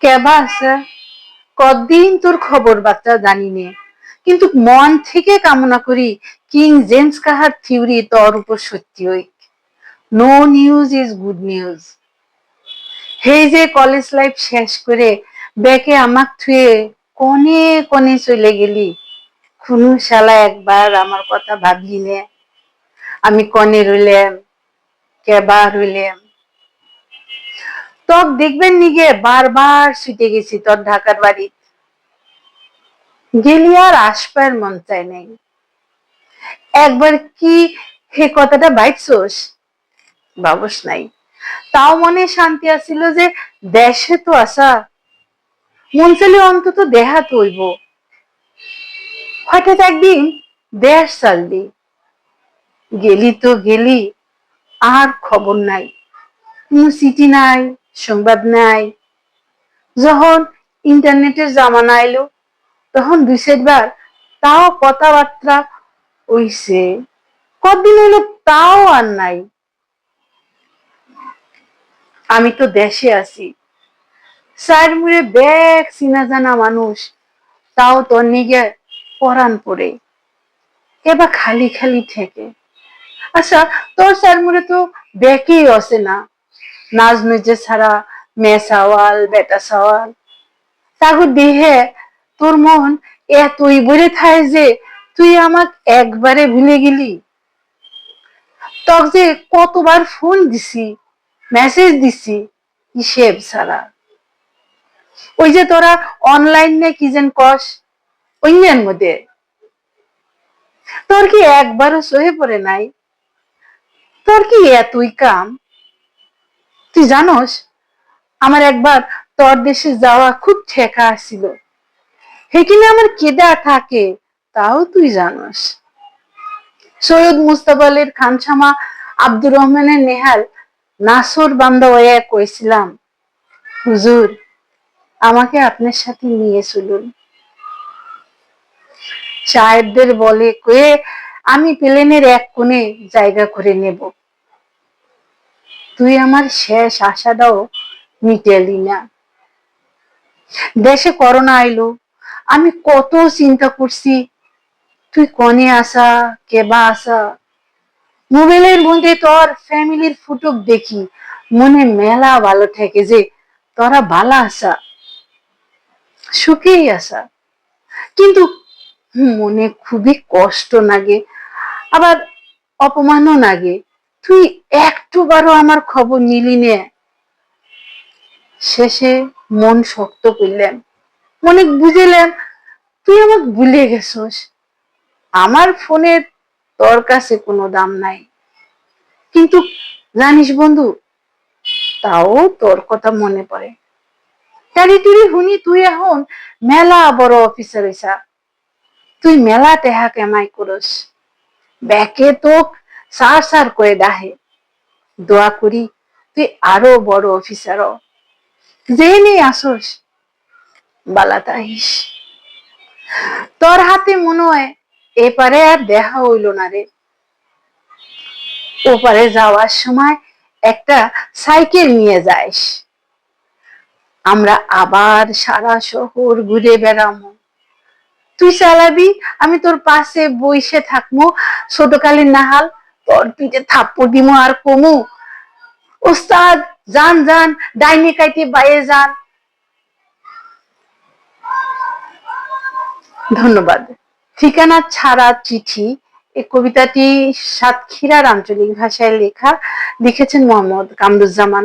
কেবা আছে? কদিন তোর খবর বার্তা জানি নে, কিন্তু মন থেকে কামনা করি কিং জেমস কাহার থিওরি তোর উপর সত্যি হইক। No news is good news. Hey যে কলেজ লাইফ শেষ করে বেকে আমাক থুয়ে কনে কনে চলে গেলি, কোনো শালা একবার আমার কথা ভাবলি নে? আমি কনে রইলাম, কেবা রইলাম। তক দেখবেন নিগে বারবার ছুটে গেছি তোর ঢাকার বাড়ি, গেলি আর আসবার মন চায় নাই। একবার কি হে কথাটা বাইটছোস? বাবস নাই। তাও মনে শান্তি আসিল যে দেশে তো আসা, মন চাইলে অন্তত দেহা তৈব। হঠাৎ একদিন দেশ চাললি, গেলি তো গেলি, আর খবর নাই, কোনো চিঠি নাই, সংবাদ নাই। যখন ইন্টারনেটের জামানা এলো তখন দুই চারবার তাও কথাবার্তা হইছে, কদিন হইলো তাও আর নাই। আমি তো দেশে আছি, চার মুড়ে ব্যাগ চিনা জানা মানুষ, তাও তোর নিগে পরাণ পড়ে, এবার খালি খালি থেকে। আচ্ছা, তোর চার মুড়ে তো ব্যাগই আছে না, নাজ নজে ছাড়া মেয়ে সাওয়াল বেটা সাওয়াল, তাগো দেহে তোর মন এতই ভরে থায় যে তুই আমাক একবারে ভুলে গেলি। তক যে কতবার ফোন দিছি, মেসেজ দিছি, হিসেব ছাড়া। ওই যে তোরা অনলাইনে কি যেন কস, অন্যের মধ্যে তোর কি একবারও সহে পড়ে নাই? তোর কি এতই কাম? তুই জানোস আমার একবার তোর দেশে যাওয়া খুব ঠেকা আসছিল, হেকিনে আমার কেদা থাকে তাও তুই জানোস। সৈয়দ মুস্তাফা আলীর খানসামা আব্দুর রহমানের নেহাল নাসর বান্দা হয়ে কইছিলাম, হুজুর আমাকে আপনার সাথে নিয়ে চলুন। সাহেবদের বলে কয়ে আমি প্লেনের এক কোণে জায়গা করে নেব। তুই আমার শেষ আশাটাও মিটালি না। দেশে করোনা আইলো, আমি কত চিন্তা করছি, তুই কনে আসা কেবা আসা। মোবাইলের মধ্যে তোর ফ্যামিলির ফটো দেখি, মনে মেলা ভালো থেকে যে তোরা ভালো আসা, সুখেই আসা। কিন্তু মনে খুবই কষ্ট লাগে, আবার অপমানও লাগে। তুই একটু বারো আমার খবর নিলি নে। শেষে মন শক্ত করলাম, মনে বুঝলাম তুই আমাকে ভুলে গেছস। আমার ফোনের তোর কাছে কোনো দাম নাই, কিন্তু জানিস বন্ধু, তাও তোর কথা মনে পড়ে। টারি টুরি হুনি তুই এখন মেলা বড় অফিসার হইছা, তুই মেলা টেহা কেমাই করস, ব্যাকে তোক সার সার করে ডাহে। দোয়া করি তুই আরো বড় অফিসার হ, যে নেই আসস বালাত আহিস। তোর হাতে মনে হয় এপারে আর দেখা হইল না রে। ওপারে যাওয়ার সময় একটা সাইকেল নিয়ে যাইস, আমরা আবার সারা শহর ঘুরে বেড়ামো। তুই চালাবি, আমি তোর পাশে বইসে থাকবো, ছোটকালীন নাহাল তোর পিঠে থাপ্পড় দিমো আর কমু, ওস্তাদ যান যান ডাইনে কাইতে বাইরে যান। ধন্যবাদ। ঠিকানা ছাড়া চিঠি, এই কবিতাটি সাতক্ষীরার আঞ্চলিক ভাষায় লেখা, লিখেছেন মোহাম্মদ কামরুজ্জামান।